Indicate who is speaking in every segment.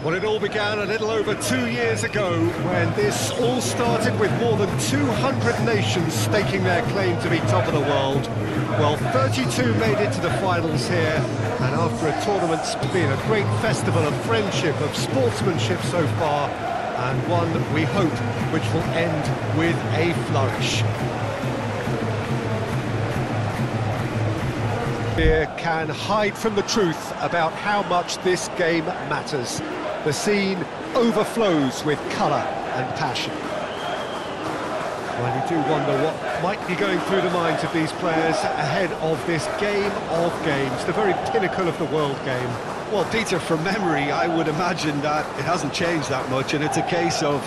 Speaker 1: Well, it all began a little over 2 years ago when this all started with more than 200 nations staking their claim to be top of the world. Well, 32 made it to the finals here, and after a tournament's been a great festival of friendship, of sportsmanship so far, and one, we hope, which will end with a flourish. Fear can hide from the truth about how much this game matters. The scene overflows with colour and passion. Well, you do wonder what might be going through the minds of these players ahead of this game of games, the very pinnacle of the world game.
Speaker 2: Well, Peter, from memory, I would imagine that it hasn't changed that much, and it's a case of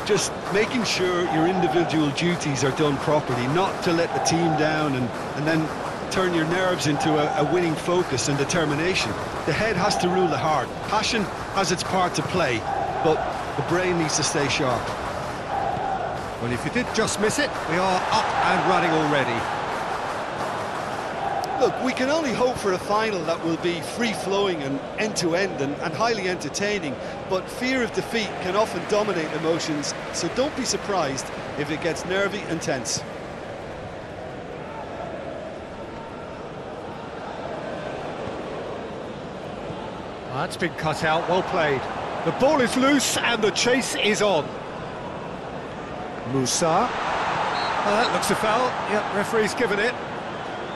Speaker 2: just making sure your individual duties are done properly, not to let the team down and then turn your nerves into a winning focus and determination. The head has to rule the heart. Passion has its part to play, but the brain needs to stay sharp.
Speaker 1: Well, if you did just miss it, we are up and running already.
Speaker 2: Look, we can only hope for a final that will be free-flowing and end-to-end and highly entertaining, but fear of defeat can often dominate emotions, so don't be surprised if it gets nervy and tense.
Speaker 1: That's been cut out, well played. The ball is loose and the chase is on. Musa. That looks a foul. Yep, referee's given it.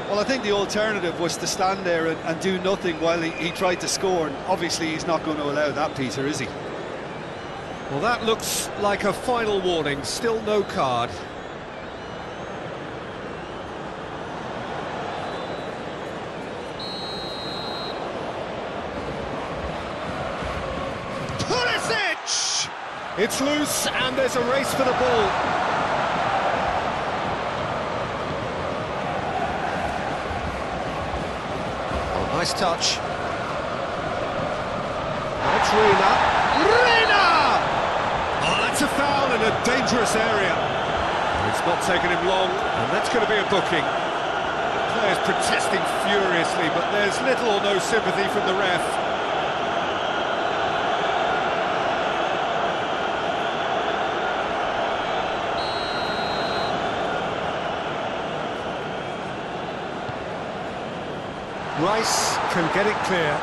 Speaker 2: Well, I think the alternative was to stand there and do nothing while he tried to score, and obviously he's not going to allow that, Peter, is he?
Speaker 1: Well, that looks like a final warning, still no card. Pulisic! It's loose and there's a race for the ball. Nice touch. That's Reina. Oh, that's a foul in a dangerous area. It's not taken him long, and that's going to be a booking. The players protesting furiously, but there's little or no sympathy from the ref. Rice can get it clear.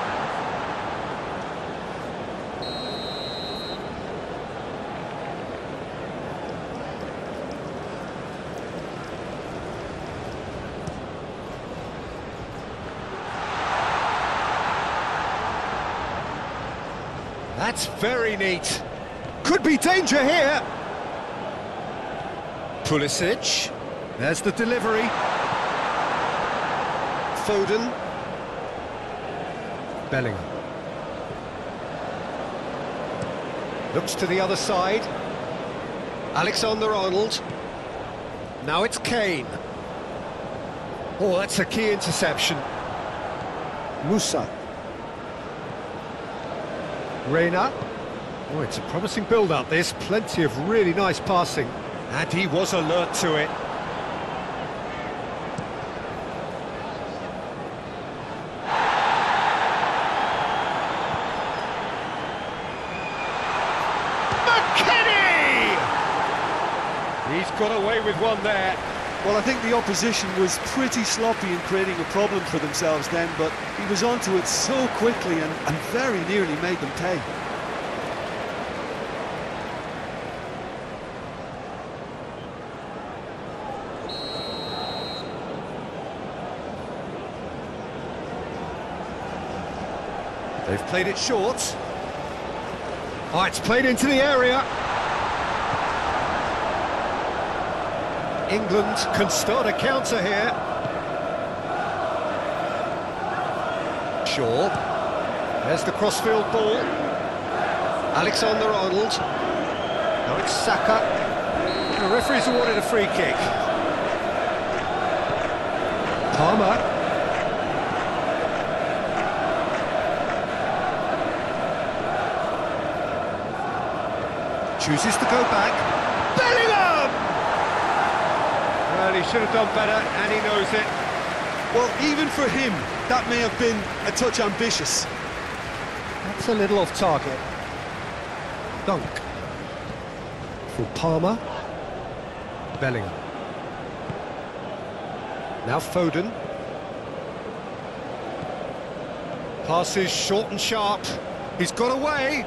Speaker 1: That's very neat. Could be danger here. Pulisic. There's the delivery. Foden. Bellingham. Looks to the other side. Alexander-Arnold. Now it's Kane. Oh, that's a key interception. Musa. Reina. Oh, it's a promising build-up, this. Plenty of really nice passing. And he was alert to it. He's got away with one there.
Speaker 2: Well, I think the opposition was pretty sloppy in creating a problem for themselves then, but he was onto it so quickly and very nearly made them pay.
Speaker 1: They've played it short. Oh, it's played into the area. England can start a counter here. Shaw. There's the crossfield ball. Alexander-Arnold. Now it's Saka. The referee's awarded a free kick. Palmer. Chooses to go back. Bellingham! Well, he should have done better, and he knows it.
Speaker 2: Well, even for him, that may have been a touch ambitious.
Speaker 1: It's a little off target. Dunk. For Palmer. Bellingham. Now Foden. Passes short and sharp. He's got away.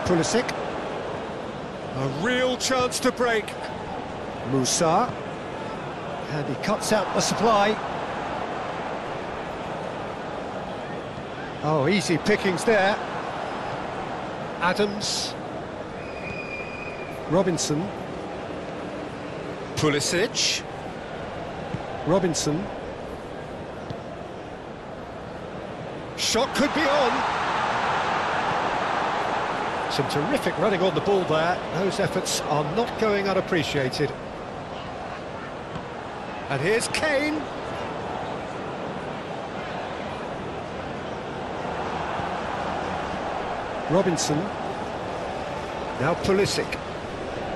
Speaker 1: Pulisic. A real chance to break. Musa. And he cuts out the supply. Oh, easy pickings there. Adams. Robinson. Pulisic. Robinson. Shot could be on. Some terrific running on the ball there. Those efforts are not going unappreciated. And here's Kane. Robinson. Now Pulisic.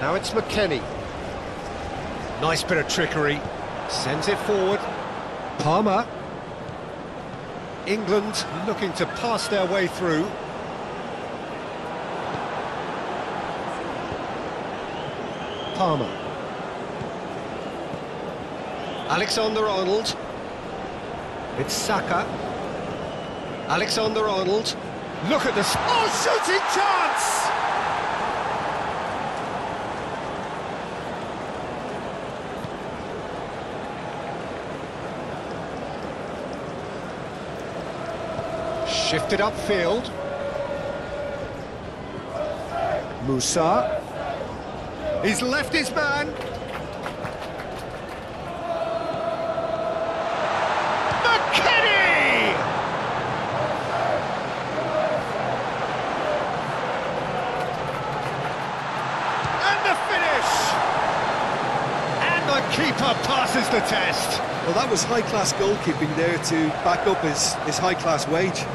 Speaker 1: Now it's McKennie. Nice bit of trickery. Sends it forward. Palmer. England looking to pass their way through. Palmer. Alexander-Arnold. It's Saka. Alexander-Arnold. Look at this. Oh, shooting chance! Shifted upfield. Musa. He's left his man. McKennie! And the finish! And the keeper passes the test.
Speaker 2: Well, that was high-class goalkeeping there to back up his high-class wage.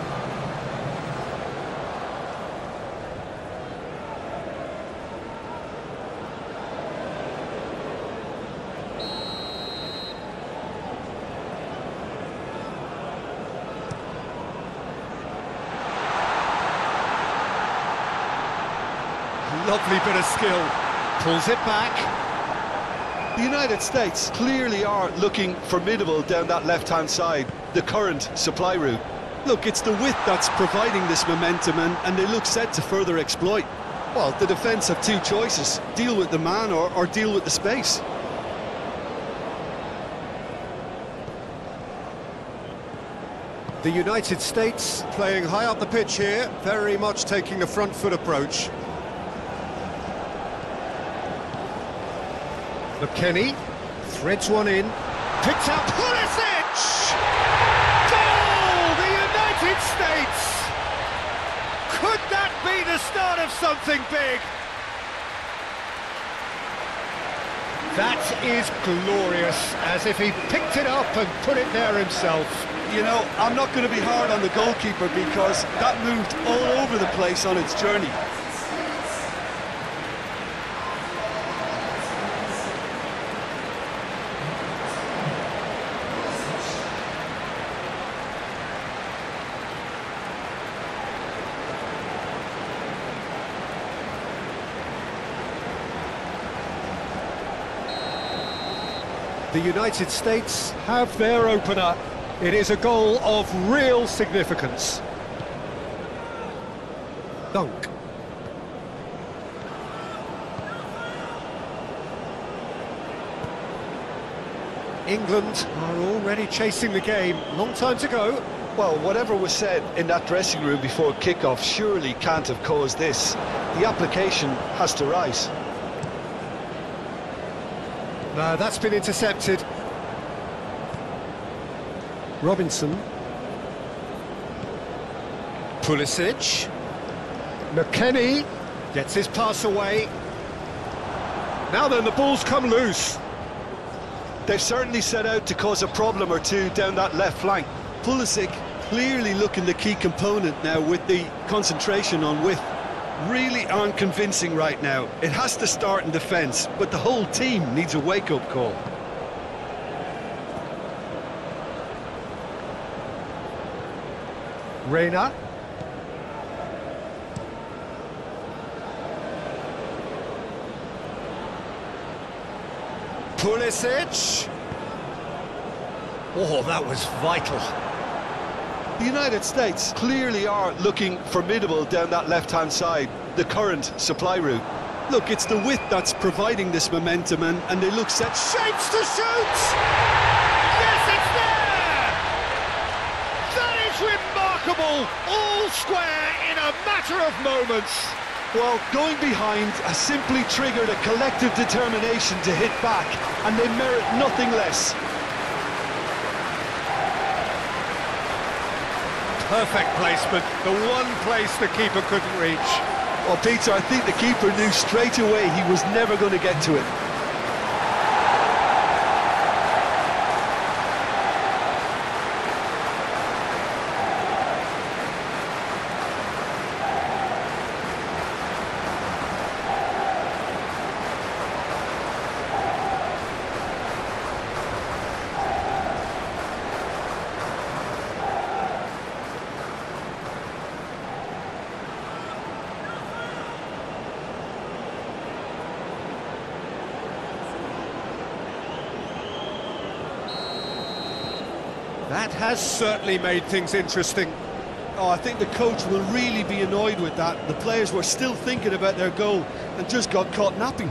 Speaker 1: Lovely bit of skill. Pulls it back.
Speaker 2: The United States clearly are looking formidable down that left-hand side, the current supply route. Look, it's the width that's providing this momentum, and they look set to further exploit. Well, the defence have two choices: deal with the man or deal with the space.
Speaker 1: The United States playing high up the pitch here, very much taking the front foot approach. McKennie threads one in, picks out Pulisic! Goal! The United States! Could that be the start of something big? That is glorious, as if he picked it up and put it there himself.
Speaker 2: You know, I'm not going to be hard on the goalkeeper because that moved all over the place on its journey.
Speaker 1: The United States have their opener. It is a goal of real significance. Dunk. England are already chasing the game. Long time to go.
Speaker 2: Well, whatever was said in that dressing room before kickoff surely can't have caused this. The application has to rise.
Speaker 1: No, that's been intercepted. Robinson. Pulisic. McKennie gets his pass away. Now then, the ball's come loose.
Speaker 2: They've certainly set out to cause a problem or two down that left flank. Pulisic clearly looking the key component now with the concentration on width. really aren't convincing right now. It has to start in defence, but the whole team needs a wake-up call.
Speaker 1: Reina. Pulisic. Oh, that was vital.
Speaker 2: The United States clearly are looking formidable down that left-hand side, the current supply route. Look, it's the width that's providing this momentum, and they look set.
Speaker 1: Shapes to shoot! Yes, it's there! That is remarkable! All square in a matter of moments.
Speaker 2: Well, going behind has simply triggered a collective determination to hit back, and they merit nothing less.
Speaker 1: Perfect placement, the one place the keeper couldn't reach.
Speaker 2: Well, Peter, I think the keeper knew straight away he was never going to get to it.
Speaker 1: That has certainly made things interesting.
Speaker 2: Oh, I think the coach will really be annoyed with that. The players were still thinking about their goal and just got caught napping.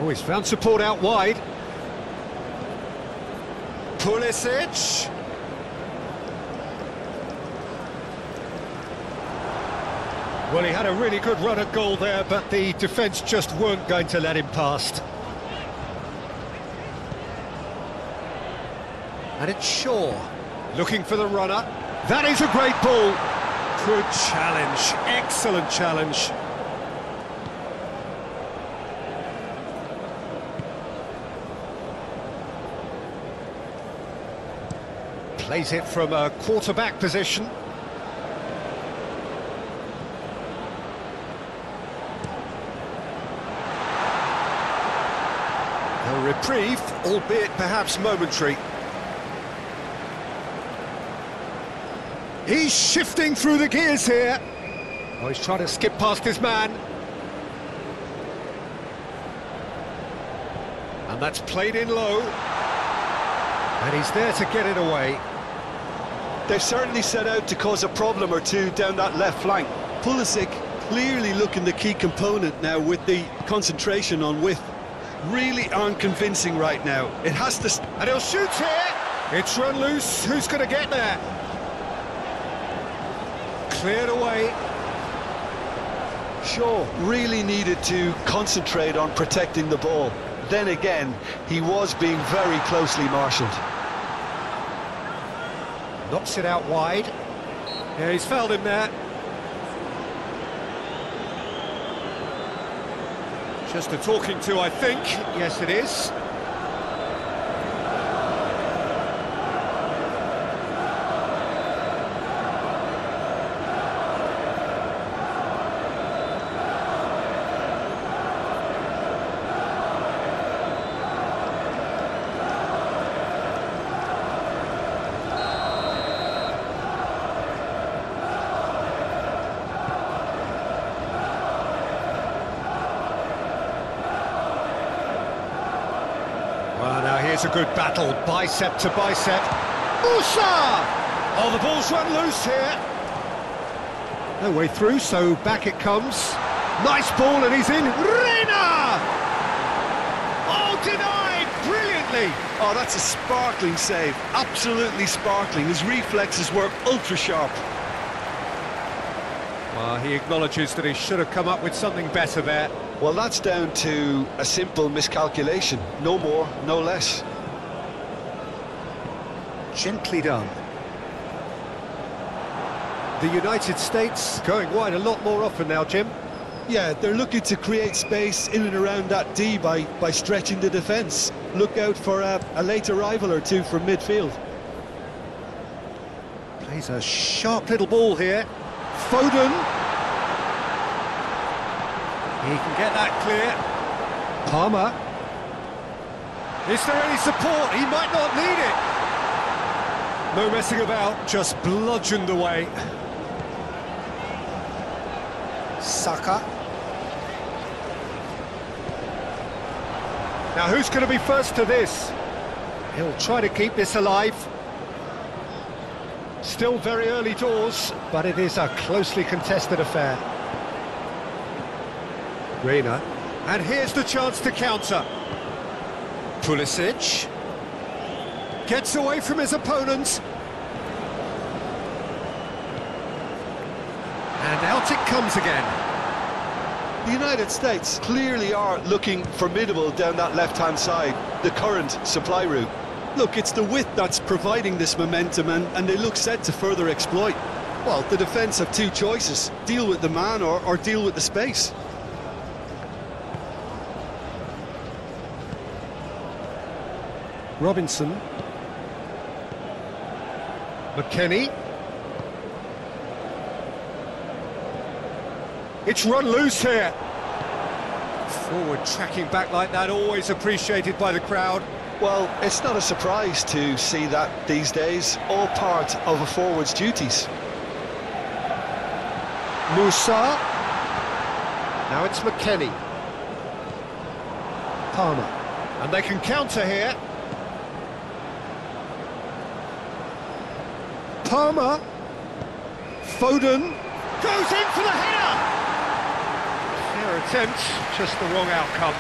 Speaker 1: Oh, he's found support out wide. Pulisic. Well, he had a really good run at goal there, but the defence just weren't going to let him past. And it's Shaw, looking for the runner. That is a great ball. Good challenge, excellent challenge. Plays it from a quarterback position. A reprieve, albeit perhaps momentary. He's shifting through the gears here. Oh, he's trying to skip past his man. And that's played in low. And he's there to get it away.
Speaker 2: They've certainly set out to cause a problem or two down that left flank. Pulisic clearly looking the key component now with the concentration on width. Really aren't convincing right now. It has to...
Speaker 1: And he'll shoot here. It's run loose. Who's going to get there? Cleared away.
Speaker 2: Shaw really needed to concentrate on protecting the ball. Then again, he was being very closely marshalled.
Speaker 1: Knocks it out wide. Yeah, he's fouled him there. Just a talking to, I think. Yes, it is. Well, now here's a good battle, bicep to bicep. Musa! Oh, the ball's run loose here. No way through, so back it comes. Nice ball, and he's in. Reina! Oh, denied brilliantly.
Speaker 2: Oh, that's a sparkling save. Absolutely sparkling. His reflexes were ultra sharp.
Speaker 1: Well, he acknowledges that he should have come up with something better there.
Speaker 2: Well, that's down to a simple miscalculation. No more, no less.
Speaker 1: Gently done. The United States going wide a lot more often now, Jim.
Speaker 2: Yeah, they're looking to create space in and around that D by stretching the defence. Look out for a late arrival or two from midfield.
Speaker 1: Plays a sharp little ball here. Foden. He can get that clear. Palmer. Is there any support? He might not need it. No messing about, just bludgeoned away. Saka. Now who's going to be first to this? He'll try to keep this alive. Still very early doors, but it is a closely contested affair. Reina. And here's the chance to counter. Pulisic. Gets away from his opponent. And out it comes again.
Speaker 2: The United States clearly are looking formidable down that left-hand side, the current supply route. Look, it's the width that's providing this momentum, and they look set to further exploit. Well, the defence have two choices: deal with the man or deal with the space.
Speaker 1: Robinson. McKennie. It's run loose here. Forward tracking back like that, always appreciated by the crowd.
Speaker 2: Well, it's not a surprise to see that these days, all part of a forward's duties.
Speaker 1: Musa. Now it's McKennie. Palmer. And they can counter here. Palmer. Foden. Goes in for the header! Fair attempt, just the wrong outcome.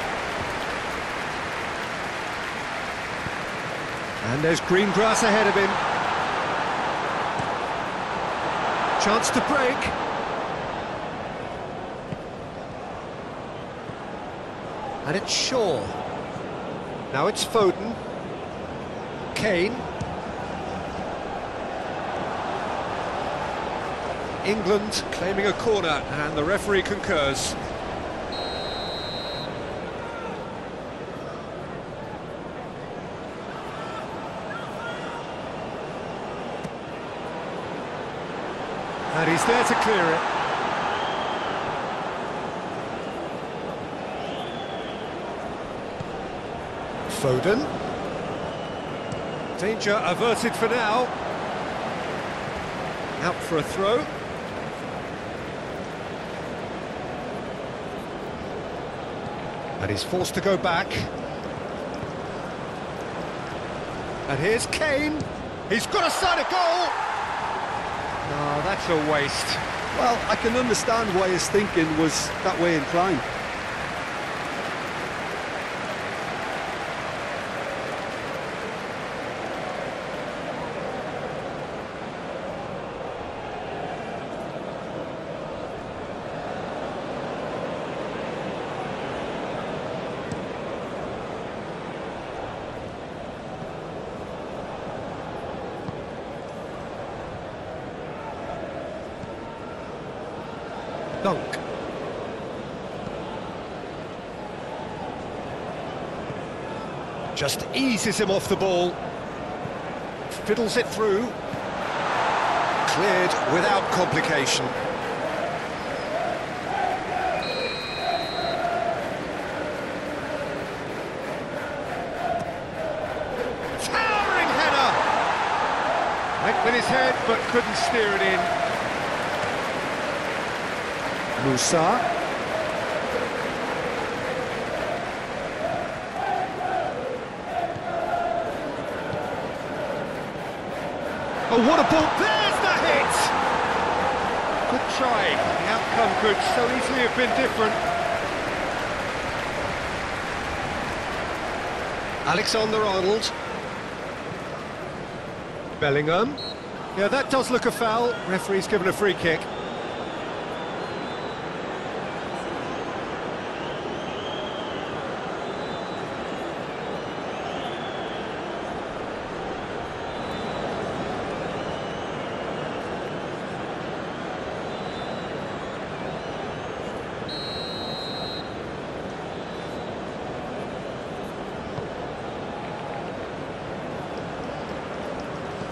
Speaker 1: And there's green grass ahead of him. Chance to break. And it's Shaw. Now it's Foden. Kane. England claiming a corner, and the referee concurs. And he's there to clear it. Foden. Danger averted for now. Out for a throw. And he's forced to go back. And here's Kane. He's got a side of goal. No, that's a waste.
Speaker 2: Well, I can understand why his thinking was that way inclined.
Speaker 1: Dunk. Just eases him off the ball. Fiddles it through. Cleared without complication. Towering header! Went with his head but couldn't steer it in. Musa. Oh, what a ball! There's the hit! Good try. The outcome could so easily have been different. Alexander-Arnold. Bellingham. Yeah, that does look a foul. Referee's given a free kick.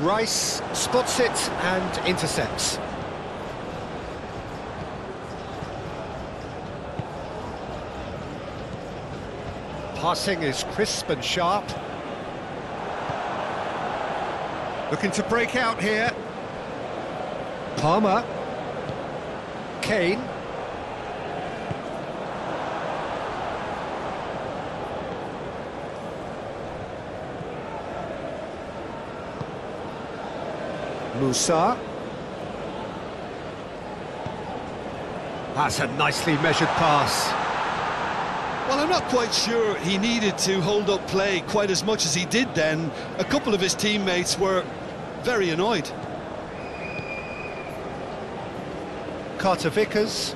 Speaker 1: Rice spots it and intercepts. Passing is crisp and sharp. Looking to break out here. Palmer. Kane. Musa. That's a nicely measured pass.
Speaker 2: Well, I'm not quite sure he needed to hold up play quite as much as he did then. A couple of his teammates were very annoyed.
Speaker 1: Carter Vickers.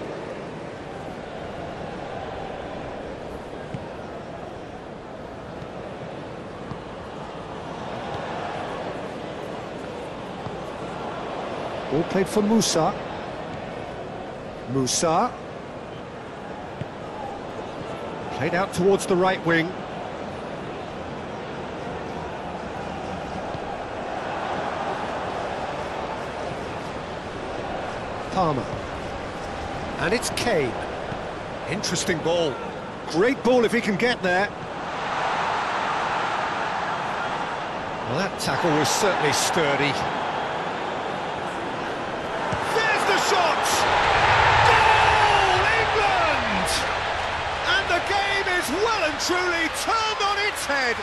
Speaker 1: Ball played for Musa. Musa. Played out towards the right wing. Palmer. And it's Kane. Interesting ball. Great ball if he can get there. Well, that tackle was certainly sturdy. There's the shot! Goal, England! And the game is well and truly turned on its head.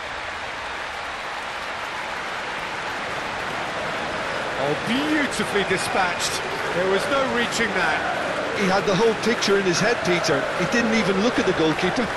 Speaker 1: Oh, beautifully dispatched. There was no reaching that.
Speaker 2: He had the whole picture in his head, Peter. He didn't even look at the goalkeeper.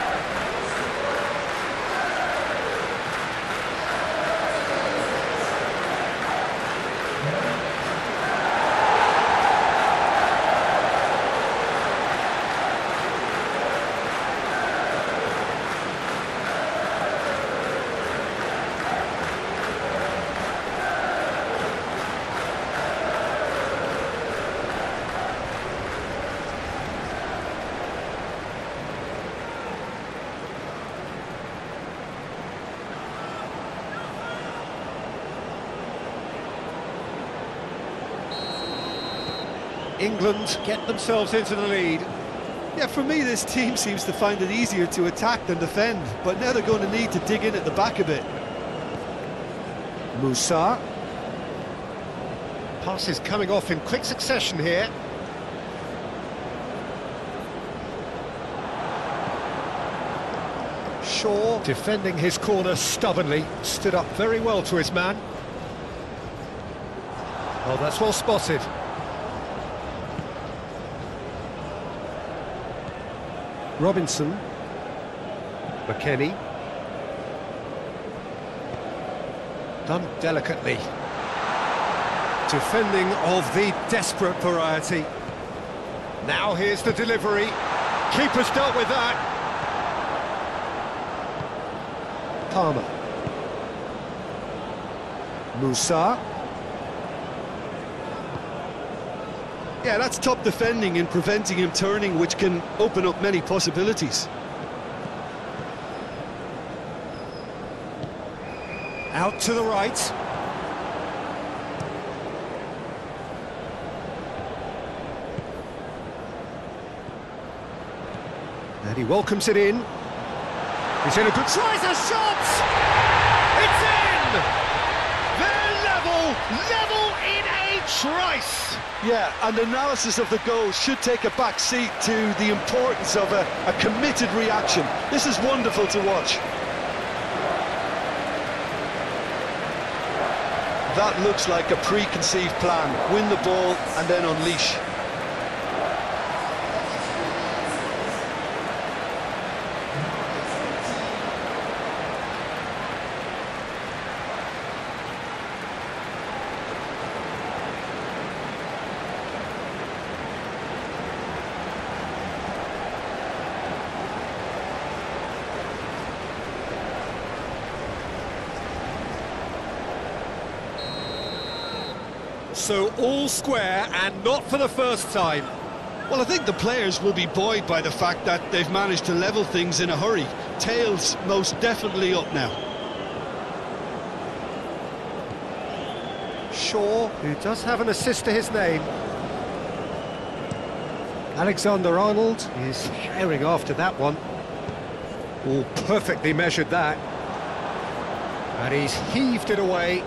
Speaker 1: England get themselves into the lead.
Speaker 2: Yeah, for me, this team seems to find it easier to attack than defend, but now they're going to need to dig in at the back a bit.
Speaker 1: Musa. Passes coming off in quick succession here. Shaw defending his corner stubbornly, stood up very well to his man. Oh, that's well spotted. Robinson. McKennie. Done delicately. Defending of the desperate variety. Now here's the delivery. Keeper's dealt with that. Palmer. Musa.
Speaker 2: Yeah, that's top defending and preventing him turning, which can open up many possibilities.
Speaker 1: Out to the right. And he welcomes it in. He's in a good... Tries a shot! It's in! They're level in a trice!
Speaker 2: Yeah, and analysis of the goal should take a back seat to the importance of a committed reaction. This is wonderful to watch. That looks like a preconceived plan. Win the ball and then unleash.
Speaker 1: So all square, and not for the first time.
Speaker 2: Well, I think the players will be buoyed by the fact that they've managed to level things in a hurry. Tails most definitely up now.
Speaker 1: Shaw, who does have an assist to his name. Alexander-Arnold is herring after that one. All perfectly measured that. And he's heaved it away.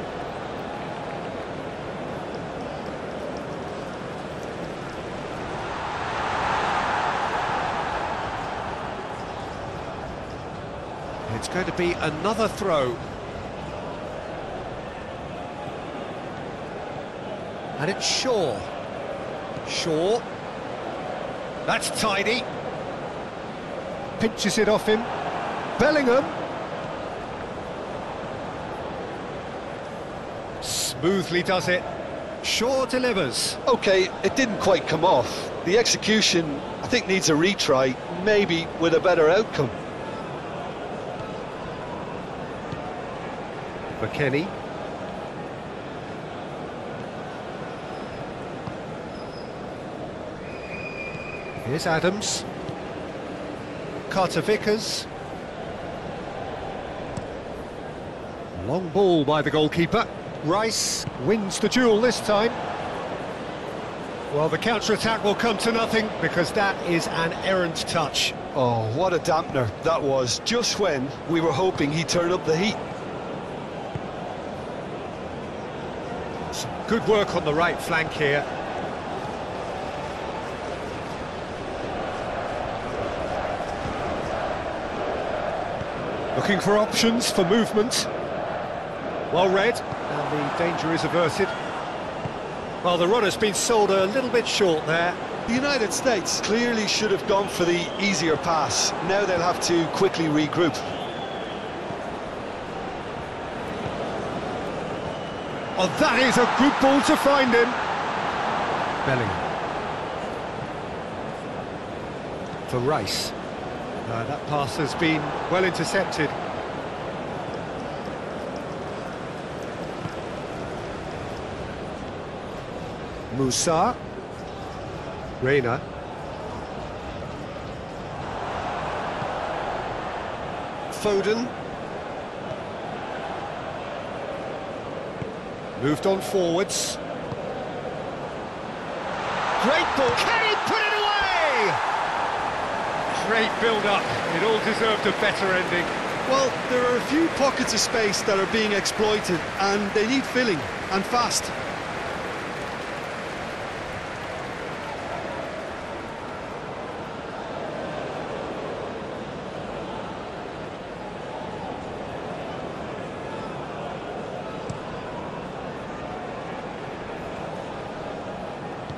Speaker 1: It's going to be another throw. And it's Shaw. Shaw. That's tidy. Pinches it off him. Bellingham. Smoothly does it. Shaw delivers.
Speaker 2: Okay, it didn't quite come off. The execution, I think, needs a retry, maybe with a better outcome.
Speaker 1: McKennie. Here's Adams. Carter Vickers. Long ball by the goalkeeper. Rice wins the duel this time. Well, the counter-attack will come to nothing because that is an errant touch.
Speaker 2: Oh, what a dampener that was, just when we were hoping he'd turn up the heat.
Speaker 1: Some good work on the right flank here. Looking for options for movement. Well read, and the danger is averted. Well, the runner's been sold a little bit short there.
Speaker 2: The United States clearly should have gone for the easier pass. Now they'll have to quickly regroup.
Speaker 1: Oh, that is a good ball to find him. Bellingham. For Rice. That pass has been well intercepted. Musa. Reina. Foden. Moved on forwards. Great ball. Can he put it away? Great build-up. It all deserved a better ending.
Speaker 2: Well, there are a few pockets of space that are being exploited, and they need filling, and fast.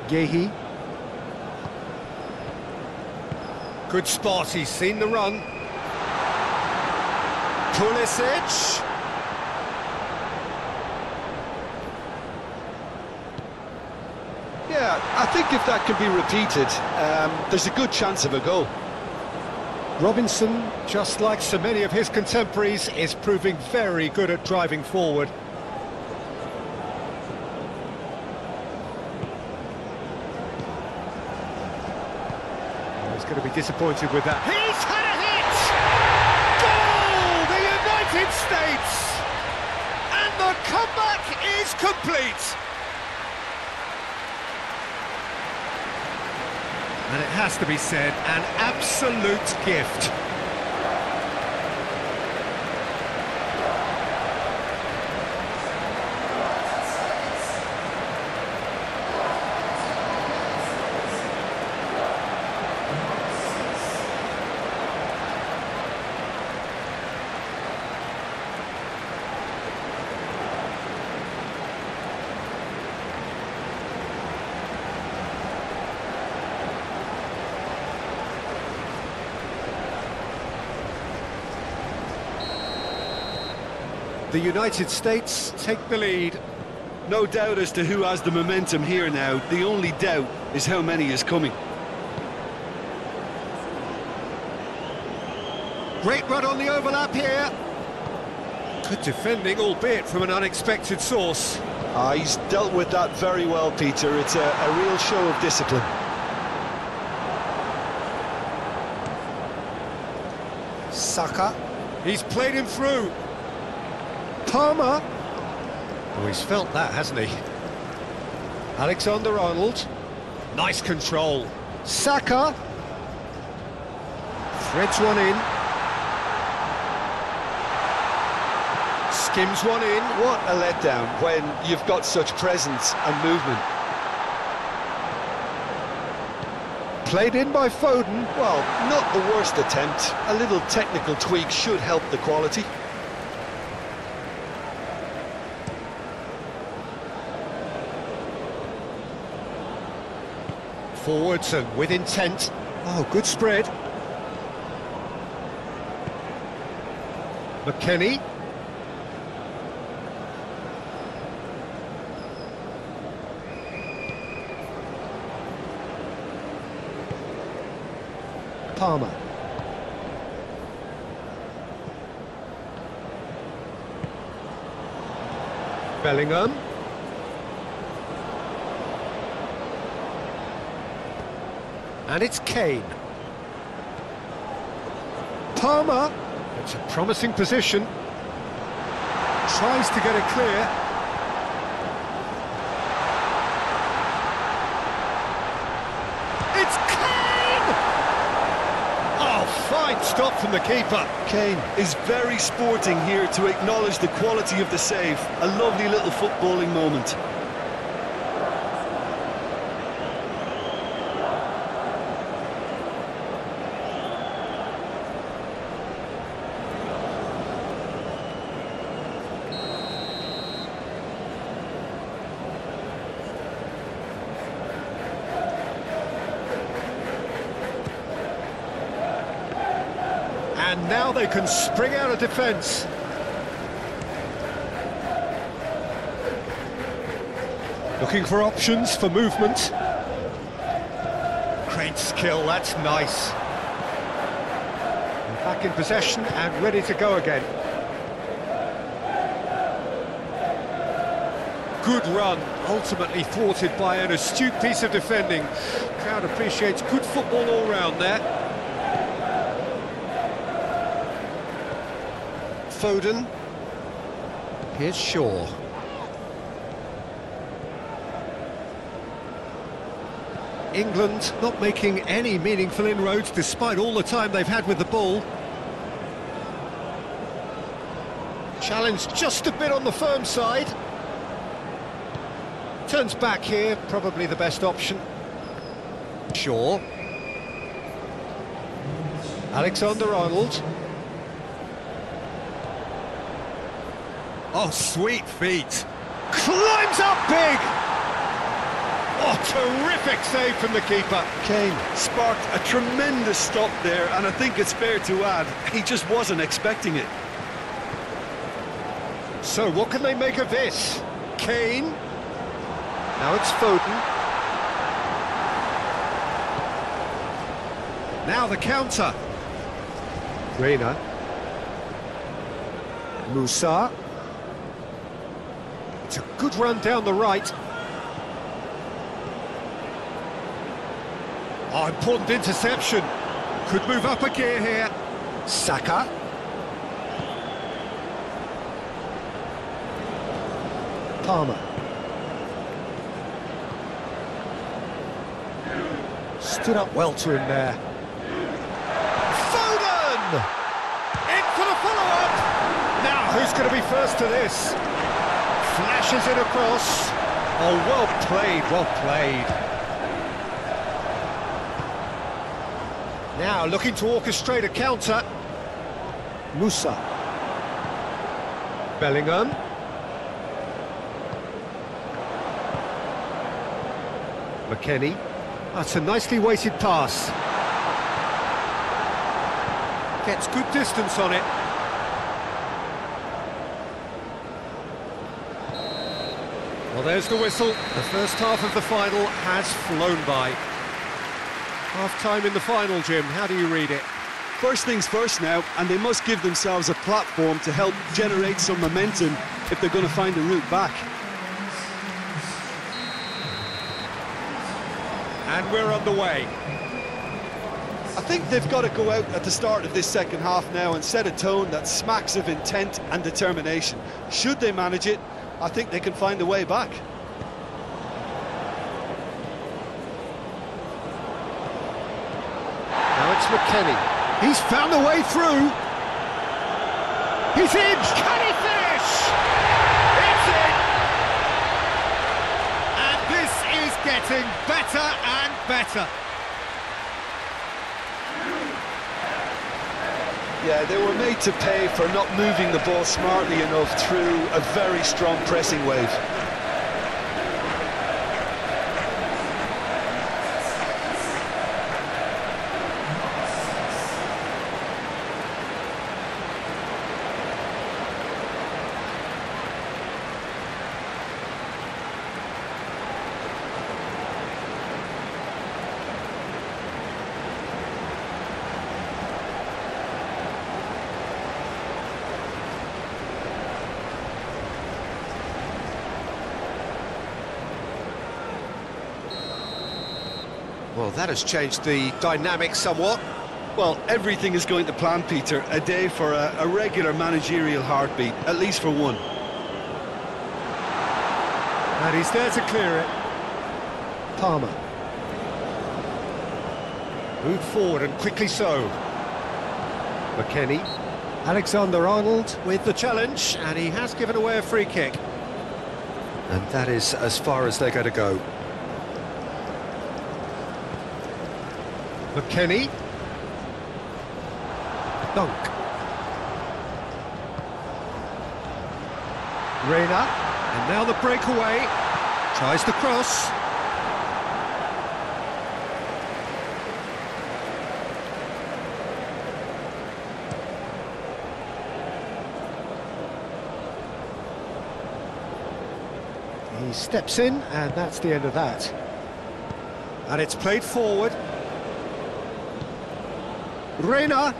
Speaker 1: Gehi. Good spot, he's seen the run. Pulisic.
Speaker 2: Yeah, I think if that can be repeated, there's a good chance of a goal.
Speaker 1: Robinson, just like so many of his contemporaries, is proving very good at driving forward. He's going to be disappointed with that. He's had a hit! Goal! The United States! And the comeback is complete! And it has to be said, an absolute gift. The United States take the lead.
Speaker 2: No doubt as to who has the momentum here now. The only doubt is how many is coming.
Speaker 1: Great run on the overlap here. Good defending, albeit from an unexpected source.
Speaker 2: He's dealt with that very well, Peter. It's a real show of discipline.
Speaker 1: Saka. He's played him through. Palmer. Oh, he's felt that, hasn't he? Alexander-Arnold. Nice control. Saka. Threads one in. Skims one in.
Speaker 2: What a letdown when you've got such presence and movement.
Speaker 1: Played in by Foden.
Speaker 2: Well, not the worst attempt. A little technical tweak should help the quality.
Speaker 1: Forwards and with intent. Oh, good spread. McKennie. Palmer. Bellingham. And it's Kane. Palmer. It's a promising position. Tries to get it clear. It's Kane! Oh, fine stop from the keeper.
Speaker 2: Kane is very sporting here to acknowledge the quality of the save. A lovely little footballing moment.
Speaker 1: And now they can spring out of defence. Looking for options for movement. Great skill, that's nice. And back in possession and ready to go again. Good run, ultimately thwarted by an astute piece of defending. Crowd appreciates good football all round there. Foden. Here's Shaw. England not making any meaningful inroads despite all the time they've had with the ball. Challenge just a bit on the firm side. Turns back here, probably the best option. Shaw. Alexander-Arnold. Oh, sweet feet. Climbs up big! Oh, terrific save from the keeper.
Speaker 2: Kane sparked a tremendous stop there, and I think it's fair to add, he just wasn't expecting it.
Speaker 1: So, what can they make of this? Kane. Now it's Foden. Now the counter. Reina. Musa. It's a good run down the right. Oh, important interception. Could move up a gear here. Saka. Palmer. Stood up well to him there. Foden! In for the follow-up! Now, who's going to be first to this? Flashes it across. Oh, well played, well played. Now, looking to orchestrate a counter. Musa. Bellingham. McKennie. That's a nicely weighted pass. Gets good distance on it. Well, there's the whistle. The first half of the final has flown by. Half-time in the final, Jim. How do you read it?
Speaker 2: First things first now, and they must give themselves a platform to help generate some momentum if they're going to find a route back.
Speaker 1: And we're underway.
Speaker 2: I think they've got to go out at the start of this second half now and set a tone that smacks of intent and determination. Should they manage it, I think they can find a way back.
Speaker 1: Now it's McKennie. He's found a way through. He's in. Can he finish? finish! It's in! And this is getting better and better.
Speaker 2: Yeah, they were made to pay for not moving the ball smartly enough through a very strong pressing wave.
Speaker 1: Well, that has changed the dynamic somewhat.
Speaker 2: Well, everything is going to plan, Peter. A day for a regular managerial heartbeat, at least for one.
Speaker 1: And he's there to clear it. Palmer. Moved forward and quickly so. McKennie. Alexander-Arnold with the challenge, and he has given away a free kick. And that is as far as they're going to go. McKennie. Dunk. Reina. And now the breakaway. Tries the cross. He steps in, and that's the end of that. And it's played forward. Reina.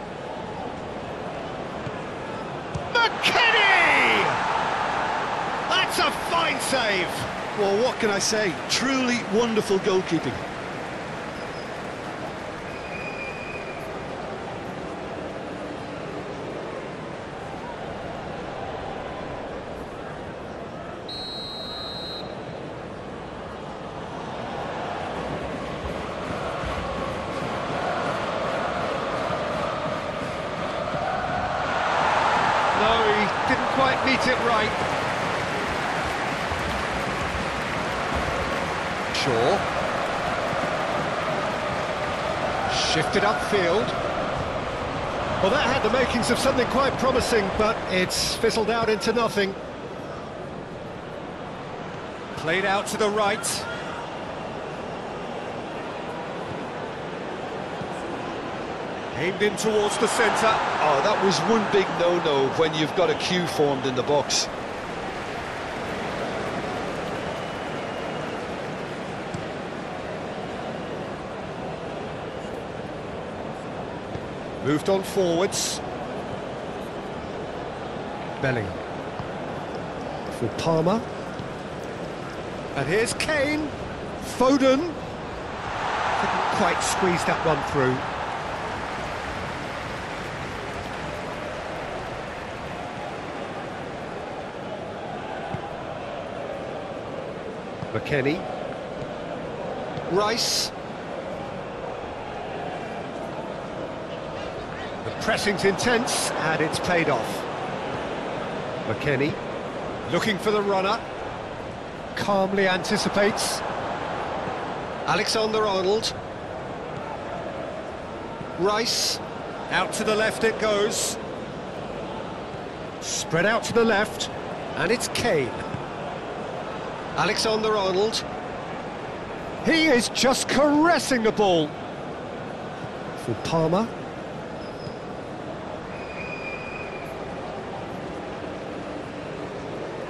Speaker 1: McKennie! That's a fine save.
Speaker 2: Well, what can I say? Truly wonderful goalkeeping.
Speaker 1: Didn't quite meet it right. Shaw. Shifted upfield. Well, that had the makings of something quite promising, but it's fizzled out into nothing. Played out to the right. Aimed in towards the centre.
Speaker 2: Oh, that was one big no-no when you've got a queue formed in the box.
Speaker 1: Moved on forwards. Bellingham. For Palmer. And here's Kane. Foden. Couldn't quite squeeze that one through. McKennie. Rice. The pressing's intense, and it's paid off. McKennie, looking for the runner. Calmly anticipates. Alexander-Arnold. Rice. Out to the left it goes. Spread out to the left, and it's Kane. Alexander-Arnold. He is just caressing the ball. For Palmer.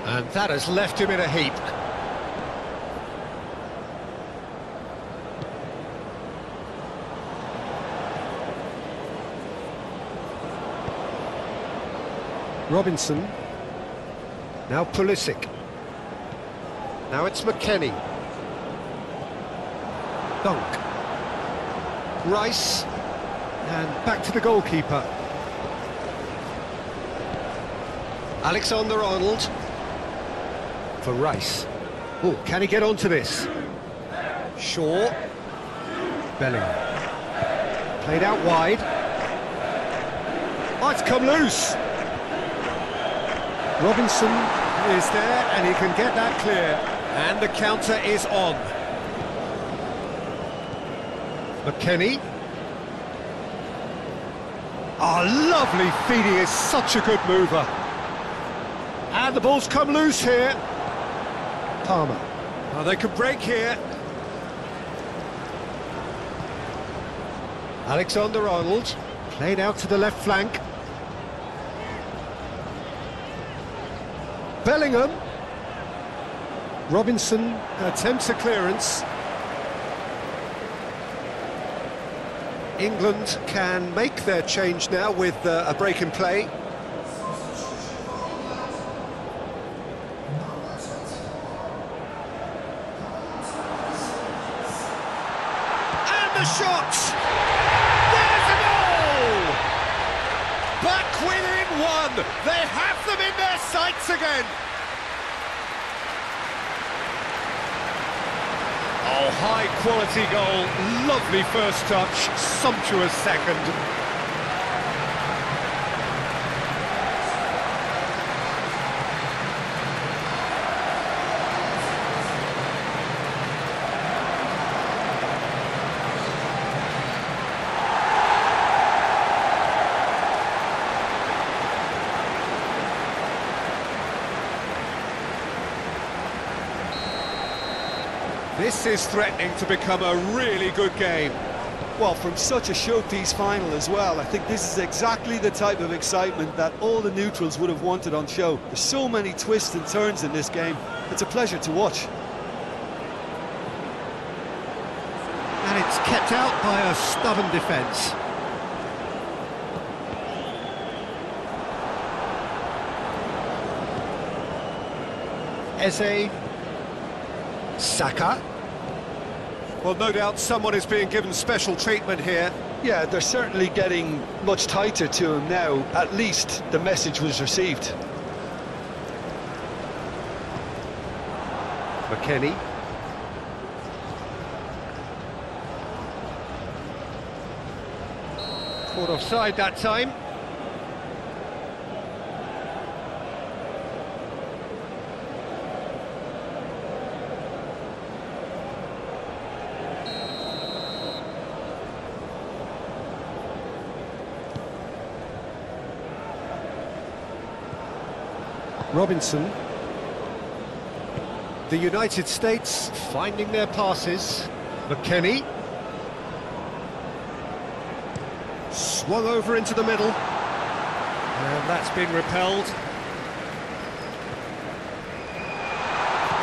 Speaker 1: And that has left him in a heap. Robinson. Now Pulisic. Now it's McKennie. Dunk. Rice. And back to the goalkeeper. Alexander-Arnold. For Rice. Oh, can he get onto this? Shaw. Bellingham. Played out wide. Oh, it's come loose. Robinson is there, and he can get that clear. And the counter is on. McKennie. Oh, lovely feeding, is such a good mover. And the ball's come loose here. Palmer. Oh, they could break here. Alexander-Arnold, played out to the left flank. Bellingham. Robinson attempts a clearance. England can make their change now with a break in play. And the shot! There's a goal! Back within one! They have them in their sights again! Oh, high-quality goal, lovely first touch, sumptuous second. This is threatening to become a really good game.
Speaker 2: Well, from such a showpiece final as well, I think this is exactly the type of excitement that all the neutrals would have wanted on show. There's so many twists and turns in this game. It's a pleasure to watch.
Speaker 1: And it's kept out by a stubborn defence. Eze. Saka. Well, no doubt someone is being given special treatment here.
Speaker 2: Yeah, they're certainly getting much tighter to him now. At least the message was received.
Speaker 1: McKennie. Caught offside that time. Robinson. The United States finding their passes. McKennie. Swung over into the middle. And that's been repelled.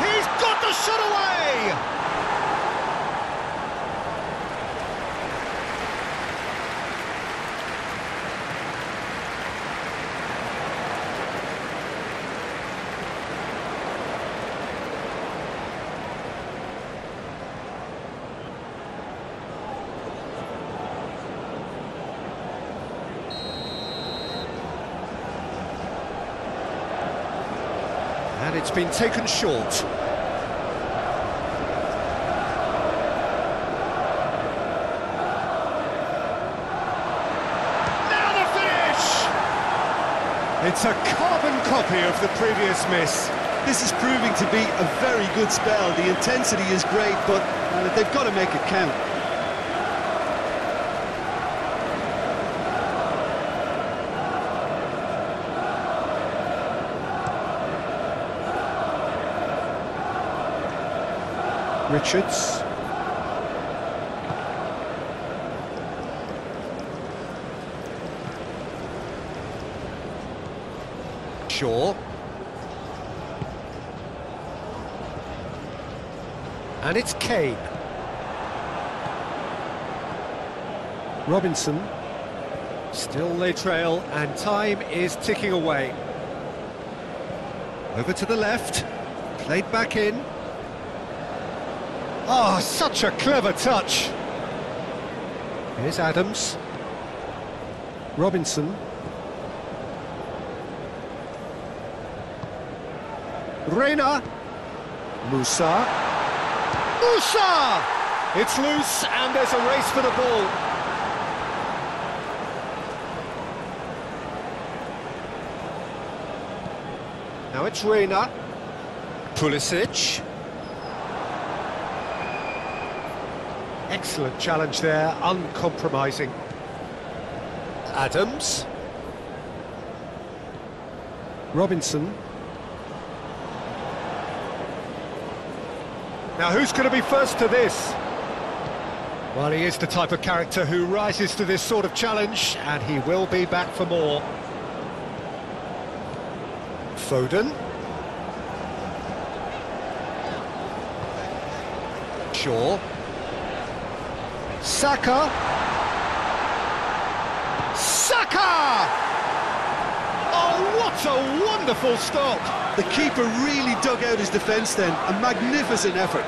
Speaker 1: He's got the shot away! And it's been taken short. Now the finish! It's a carbon copy of the previous miss.
Speaker 2: This is proving to be a very good spell. The intensity is great, but they've got to make it count.
Speaker 1: Richards. Shaw. And it's Kane. Robinson. Still they trail, and time is ticking away. Over to the left. Played back in. Oh, such a clever touch. Here's Adams. Robinson. Reina. Musa. Musa! It's loose and there's a race for the ball. Now it's Reina. Pulisic. Excellent challenge there, uncompromising. Adams. Robinson. Now who's going to be first to this? Well, he is the type of character who rises to this sort of challenge, and he will be back for more. Foden. Shaw. Saka. Saka! Oh, what a wonderful stop!
Speaker 2: The keeper really dug out his defence then. A magnificent effort.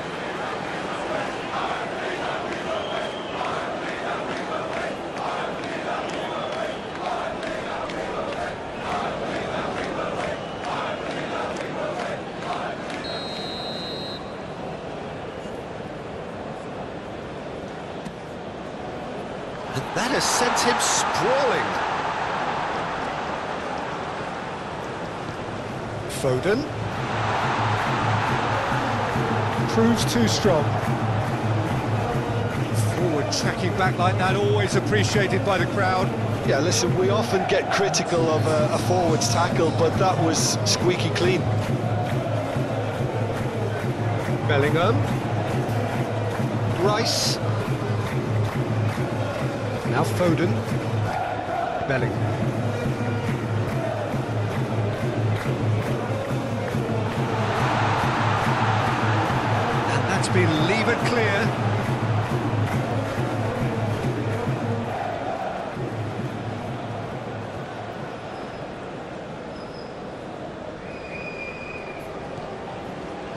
Speaker 1: And that has sent him sprawling. Foden. Proves too strong. Forward tracking back like that, always appreciated by the crowd.
Speaker 2: Yeah, listen, we often get critical of a forward's tackle, but that was squeaky clean.
Speaker 1: Bellingham. Rice. Now Foden. Bellingham. And that's been levered clear.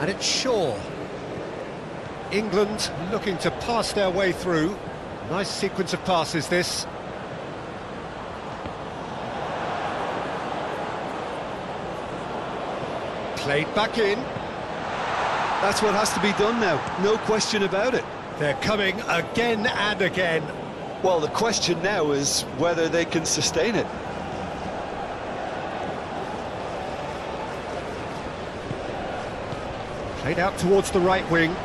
Speaker 1: And it's Shaw. England looking to pass their way through. Nice sequence of passes, this. Played back in.
Speaker 2: That's what has to be done now, no question about it.
Speaker 1: They're coming again and again.
Speaker 2: Well, the question now is whether they can sustain it.
Speaker 1: Played out towards the right wing.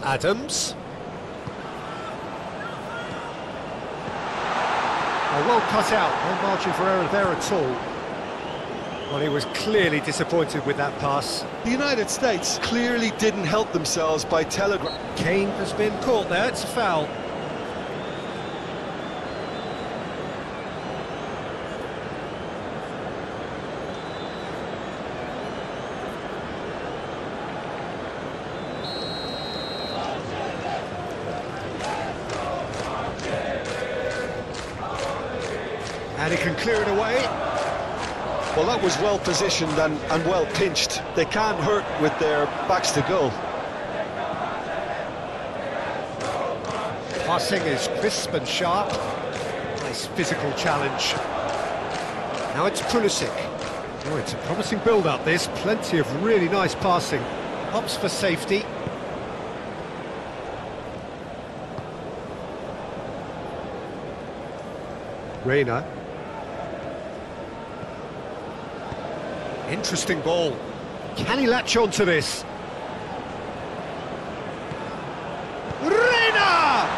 Speaker 1: Adams. Oh, well cut out, no margin for error there at all. Well, he was clearly disappointed with that pass.
Speaker 2: The United States clearly didn't help themselves by telegraph.
Speaker 1: Kane has been caught there, it's a foul. And he can clear it away.
Speaker 2: Well, that was well positioned and well pinched. They can't hurt with their backs to goal.
Speaker 1: Passing is crisp and sharp. Nice physical challenge. Now it's Pulisic. Oh, it's a promising build-up, this. Plenty of really nice passing. Hops for safety. Reina. Interesting ball. Can he latch on to this? Reina!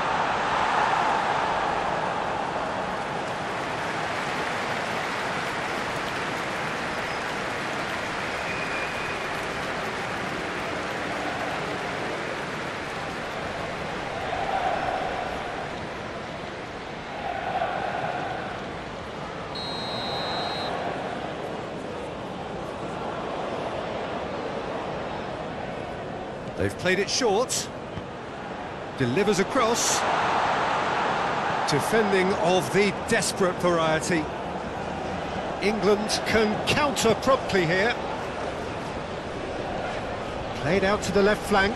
Speaker 1: They've played it short. Delivers across. Defending of the desperate variety. England can counter promptly here. Played out to the left flank.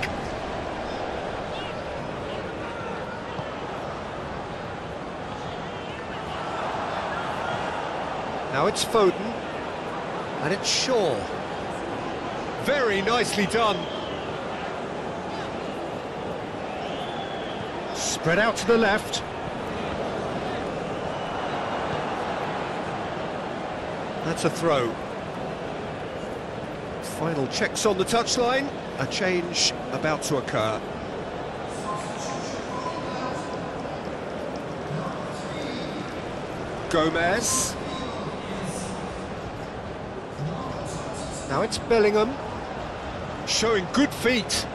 Speaker 1: Now it's Foden. And it's Shaw. Very nicely done. Spread out to the left. That's a throw. Final checks on the touchline. A change about to occur. Gomez. Now it's Bellingham. Showing good feet.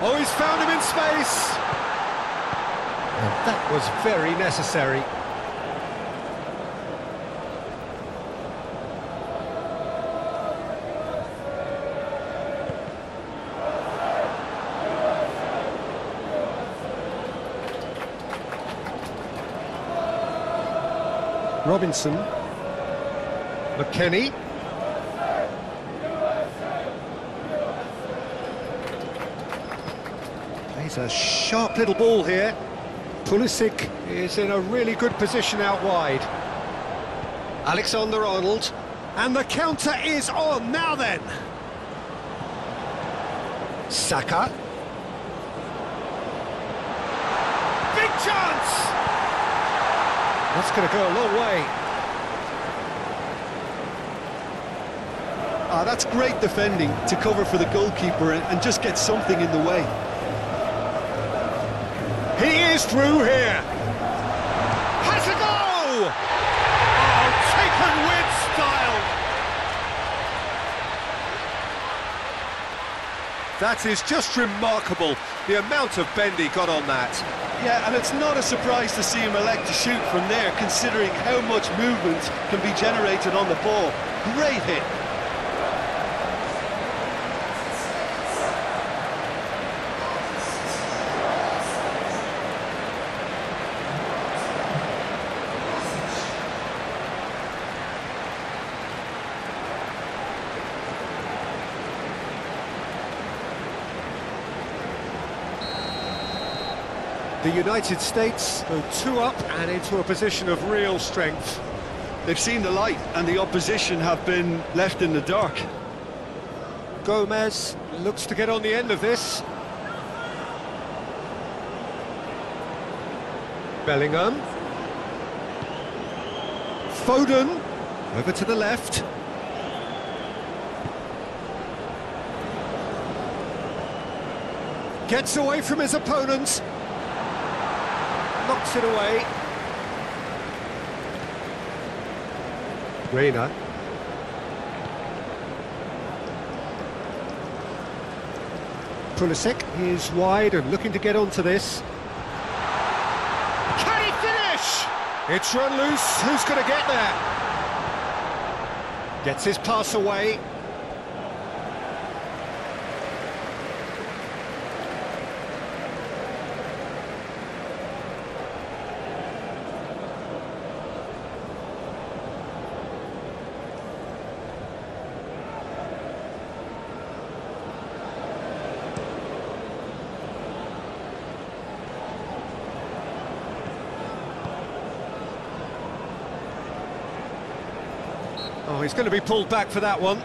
Speaker 1: Oh, he's found him in space. And that was very necessary. Robinson. McKennie. Plays a sharp little ball here. Pulisic is in a really good position out wide. Alexander-Arnold. And the counter is on. Now then. Saka. Big chance! That's going to go a long way.
Speaker 2: That's great defending to cover for the goalkeeper and just get something in the way.
Speaker 1: He is through here. Has a go! Oh, taken with style. That is just remarkable, the amount of bend he got on that.
Speaker 2: Yeah, and it's not a surprise to see him elect to shoot from there, considering how much movement can be generated on the ball. Great hit.
Speaker 1: The United States go 2 up and into a position of real strength.
Speaker 2: They've seen the light and the opposition have been left in the dark.
Speaker 1: Gomez looks to get on the end of this. Bellingham. Foden over to the left. Gets away from his opponents. Knocks it away. Reina. Pulisic is wide and looking to get onto this. Can he finish? It's run loose. Who's going to get there? Gets his pass away. Oh, he's going to be pulled back for that one.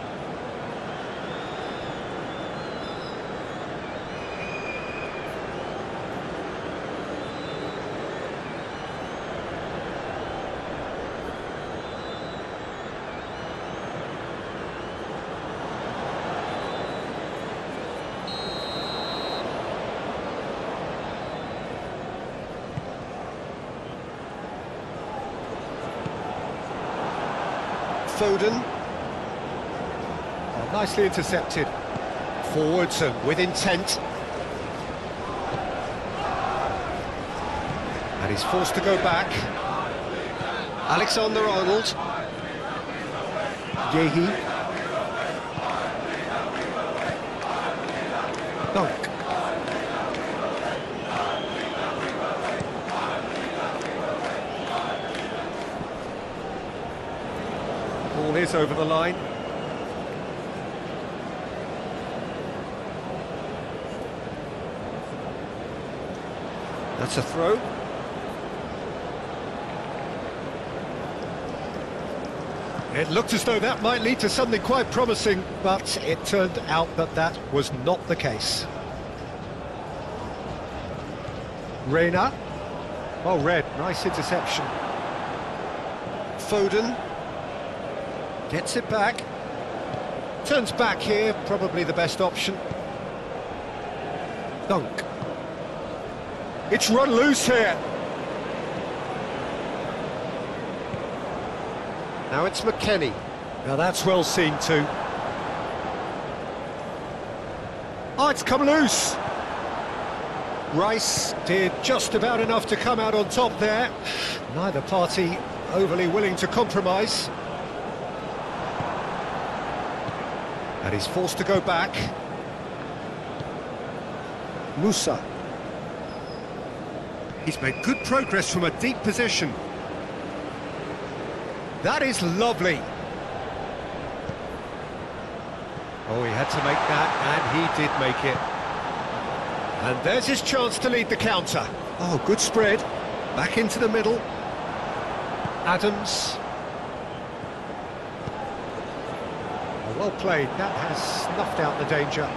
Speaker 1: Foden. Oh, nicely intercepted. Forwards and with intent. And he's forced to go back. Alexander-Arnold. Yehi. Dunk. Ball is over the line. That's a throw. It looked as though that might lead to something quite promising, but it turned out that that was not the case. Reina. Well read, nice interception. Foden gets it back. Turns back here, probably the best option. Dunk. It's run loose here. Now it's McKennie. Now that's well seen too. Oh, it's come loose. Rice did just about enough to come out on top there. Neither party overly willing to compromise. And he's forced to go back. Musa. He's made good progress from a deep position. That is lovely. Oh, he had to make that, and he did make it. And there's his chance to lead the counter. Oh, good spread. Back into the middle. Adams. Oh, well played. That has snuffed out the danger.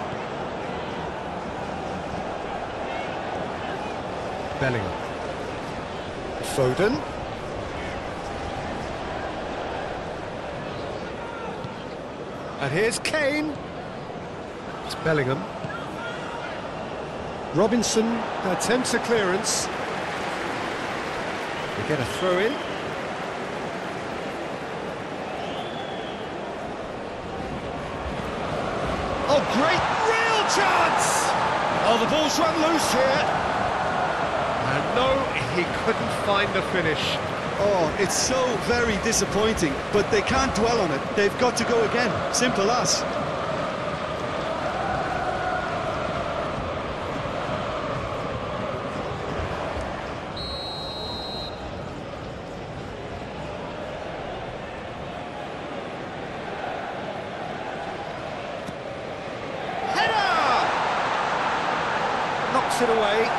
Speaker 1: Bellingham. Foden. And here's Kane. It's Bellingham. Robinson attempts a clearance. They get a throw in. Oh, great, real chance! Oh, the ball's run loose here. And no, he couldn't find the finish.
Speaker 2: Oh, it's so very disappointing, but they can't dwell on it. They've got to go again. Simple as.
Speaker 1: Knocks it away.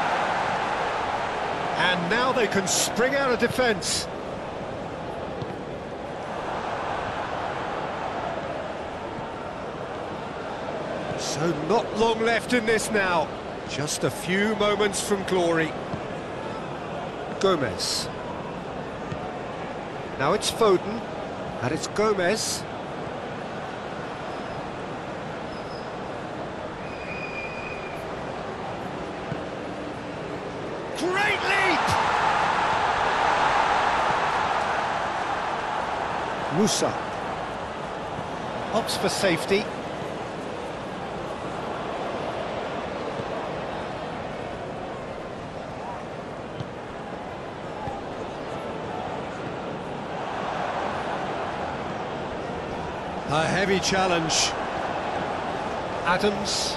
Speaker 1: And now they can spring out of defence. So not long left in this now. Just a few moments from glory. Gomez. Now it's Foden. And it's Gomez. Great leap! Musa opts for safety. A heavy challenge. Adams.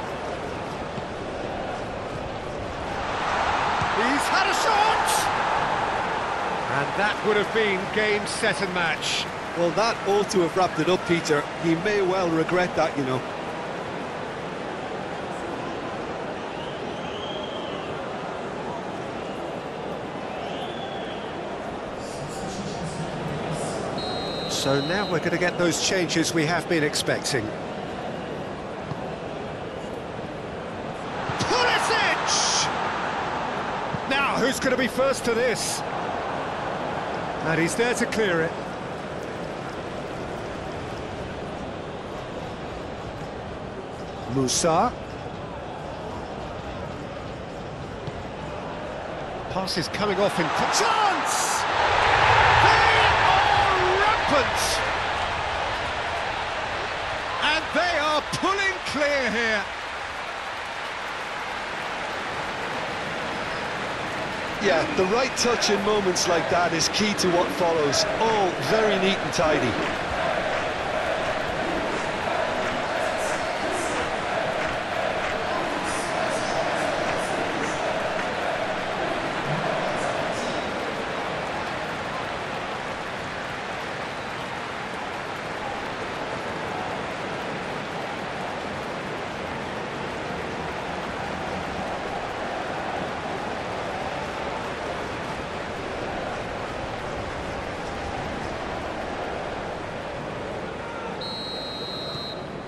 Speaker 1: He's had a shot! And that would have been game, set and match.
Speaker 2: Well, that ought to have wrapped it up, Peter. He may well regret that, you know.
Speaker 1: So now we're going to get those changes we have been expecting. Pulisic! Now, who's going to be first to this? And he's there to clear it. Musa. Pass is coming off in... Chance! And they are pulling clear here.
Speaker 2: Yeah, the right touch in moments like that is key to what follows. Oh, very neat and tidy.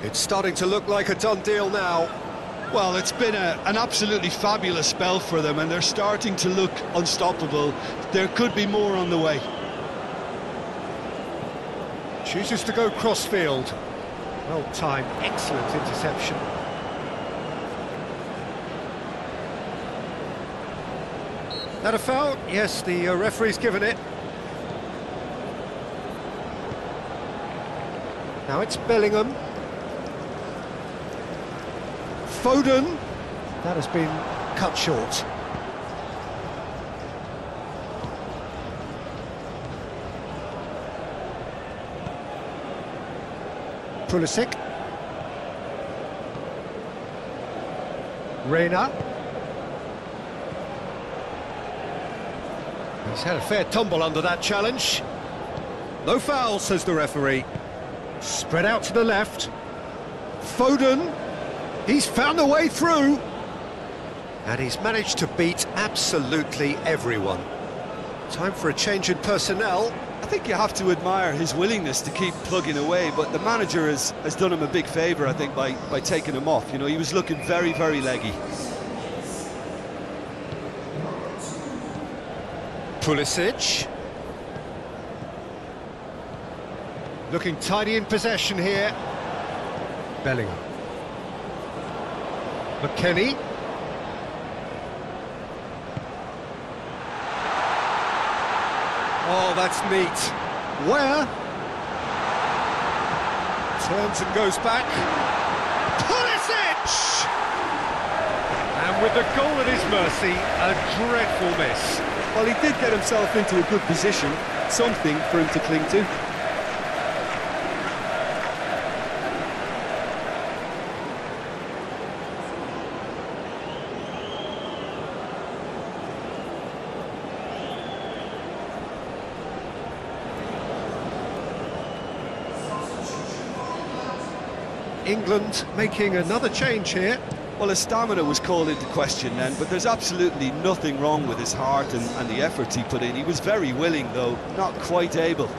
Speaker 1: It's starting to look like a done deal now.
Speaker 2: Well, it's been an absolutely fabulous spell for them, and they're starting to look unstoppable. There could be more on the way.
Speaker 1: Chooses to go cross-field. Well timed, excellent interception. That a foul? Yes, the referee's given it. Now it's Bellingham. Foden. That has been cut short. Pulisic. Reina. He's had a fair tumble under that challenge. No foul, says the referee. Spread out to the left. Foden. He's found a way through. And he's managed to beat absolutely everyone. Time for a change in personnel.
Speaker 2: I think you have to admire his willingness to keep plugging away, but the manager has done him a big favour, I think, by taking him off. You know, he was looking very, very leggy.
Speaker 1: Pulisic. Looking tidy in possession here. Bellingham. McKennie. Oh, that's neat. Where? Turns and goes back. Pulisic! And with the goal at his mercy, a dreadful miss.
Speaker 2: Well, he did get himself into a good position, something for him to cling to.
Speaker 1: England making another change here.
Speaker 2: Well, his stamina was called into question then, but there's absolutely nothing wrong with his heart and the efforts he put in. He was very willing, though, not quite able.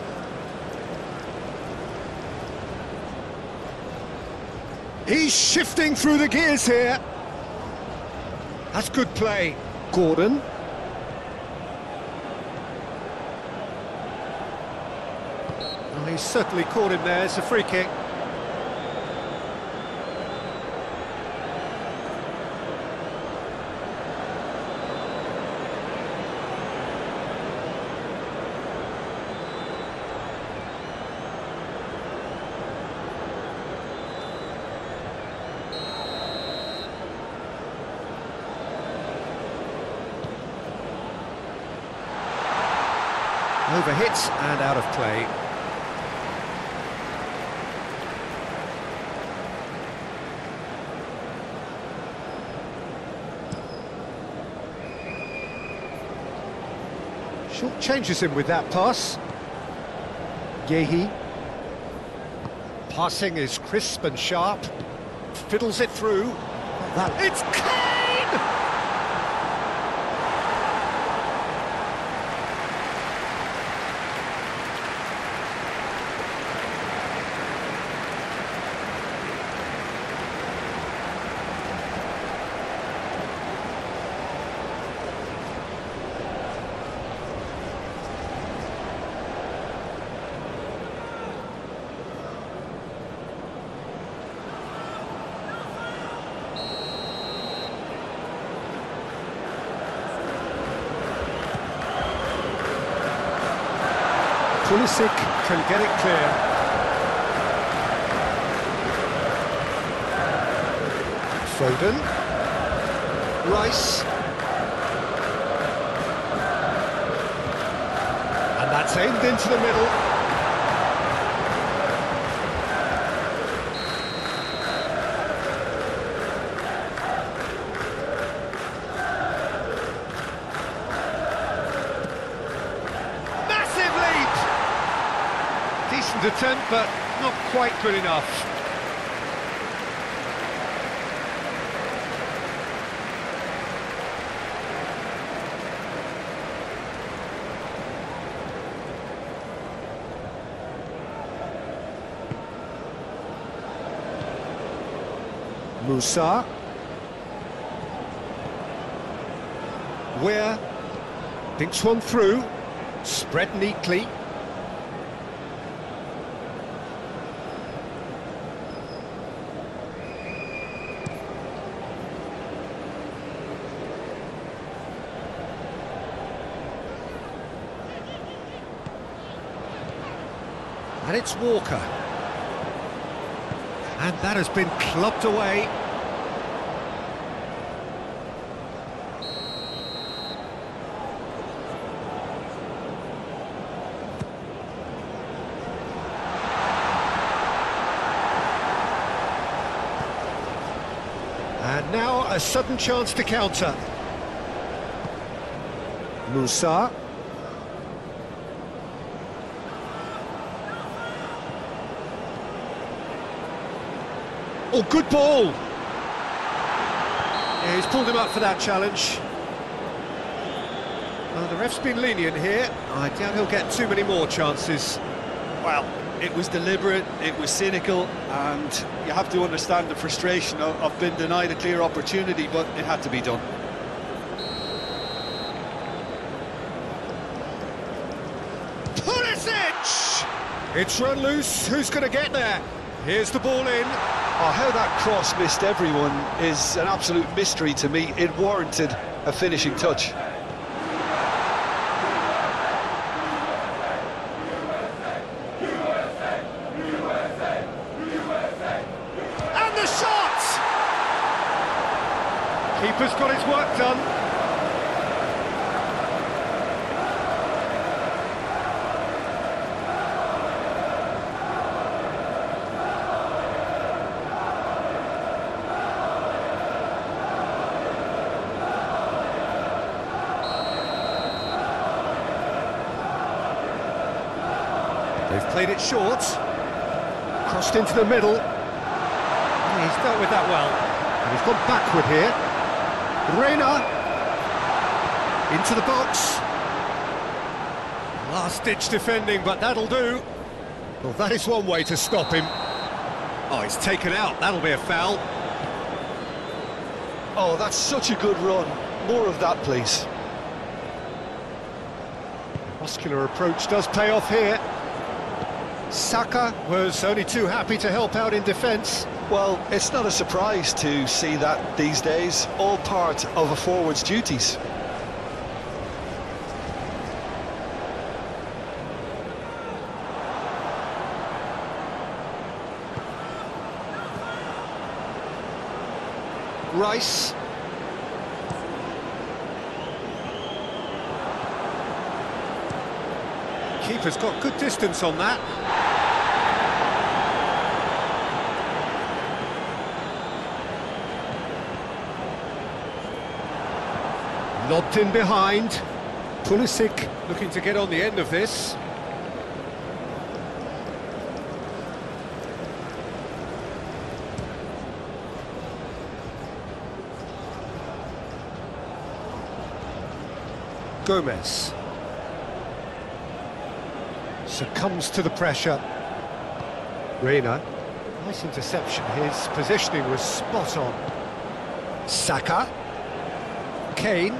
Speaker 1: He's shifting through the gears here. That's good play. Gordon. Well, he's certainly caught him there. It's a free kick. Overhit and out of play. Short changes him with that pass. Yehi. Passing is crisp and sharp. Fiddles it through. It's Kane! Pulisic can get it clear. Foden. Rice. And that's aimed into the middle. Decent attempt, but not quite good enough. Musa. Weir thinks one through, spread neatly. And it's Walker. And that has been clubbed away. And now a sudden chance to counter. Musa. Oh, good ball! Yeah, he's pulled him up for that challenge. Well, the ref's been lenient here. I doubt he'll get too many more chances.
Speaker 2: Well, it was deliberate, it was cynical, and you have to understand the frustration of being denied a clear opportunity, but it had to be done.
Speaker 1: Pulisic! It's run loose, who's going to get there? Here's the ball in.
Speaker 2: Oh, how that cross missed everyone is an absolute mystery to me. It warranted a finishing touch.
Speaker 1: And the shot! Keeper's got his work done. They've played it short, crossed into the middle. Yeah, he's dealt with that well, and he's gone backward here. Reina into the box. Last-ditch defending, but that'll do. Well, that is one way to stop him. Oh, he's taken out. That'll be a foul.
Speaker 2: Oh, that's such a good run. More of that, please.
Speaker 1: Muscular approach does pay off here. Saka was only too happy to help out in defence.
Speaker 2: Well, it's not a surprise to see that these days, all part of a forward's duties.
Speaker 1: Rice. Keeper's got good distance on that. Lobbed in behind. Pulisic looking to get on the end of this. Gomez succumbs to the pressure. Reina, nice interception. His positioning was spot on. Saka, Kane,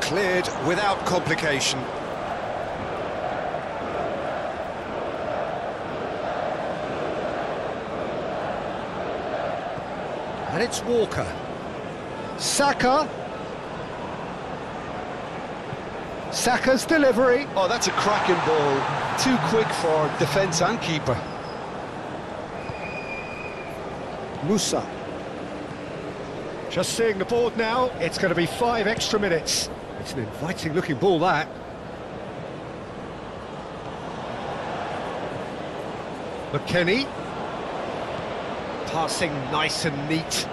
Speaker 1: cleared without complication. And it's Walker. Saka. Saka's delivery.
Speaker 2: Oh, that's a cracking ball. Too quick for defence and keeper.
Speaker 1: Musa. Just seeing the board now, it's going to be 5 extra minutes. It's an inviting looking ball, that. McKennie. Passing nice and neat.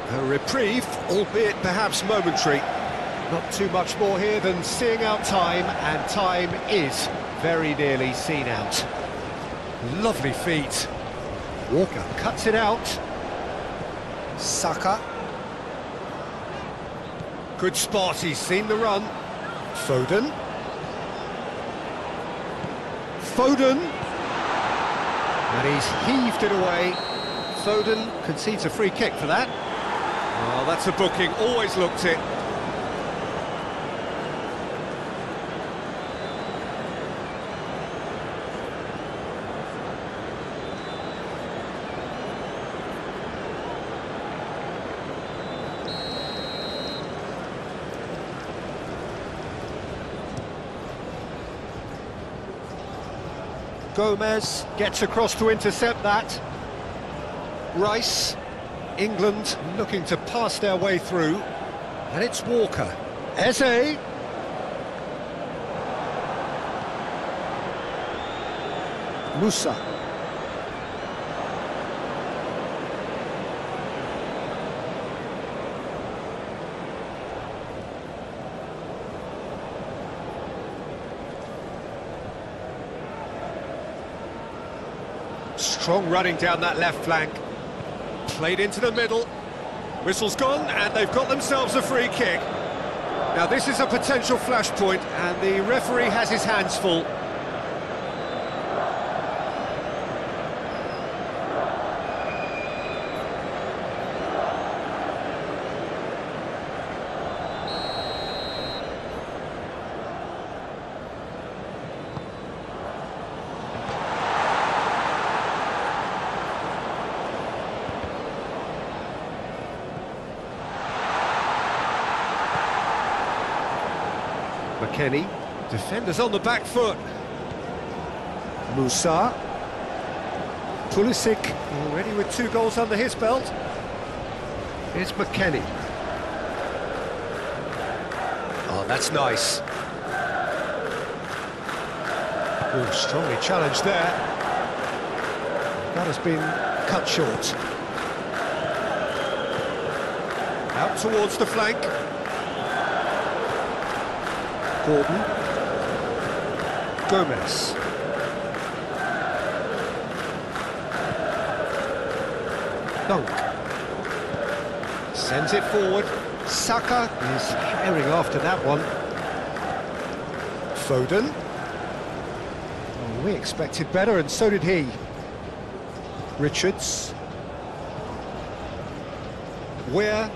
Speaker 1: A reprieve, albeit perhaps momentary. Not too much more here than seeing out time, and time is very nearly seen out. Lovely feet. Walker cuts it out. Saka. Good spot, he's seen the run. Foden. Foden. And he's heaved it away. Foden concedes a free kick for that. Well, that's a booking, always looked it. Gomez gets across to intercept that. Rice, England looking to pass their way through. And it's Walker. Eze. Musa. Strong running down that left flank. Played into the middle. Whistle's gone, and they've got themselves a free kick. Now this is a potential flashpoint, and the referee has his hands full. McKennie, defenders on the back foot. Musa. Pulisic, already with 2 goals under his belt. Here's McKennie. Oh, that's nice. Oh, strongly challenged there. That has been cut short. Out towards the flank. Gordon. Gomez. Dunk. Sends it forward. Saka is carrying after that one. Foden. Oh, we expected better, and so did he. Richards. Weir.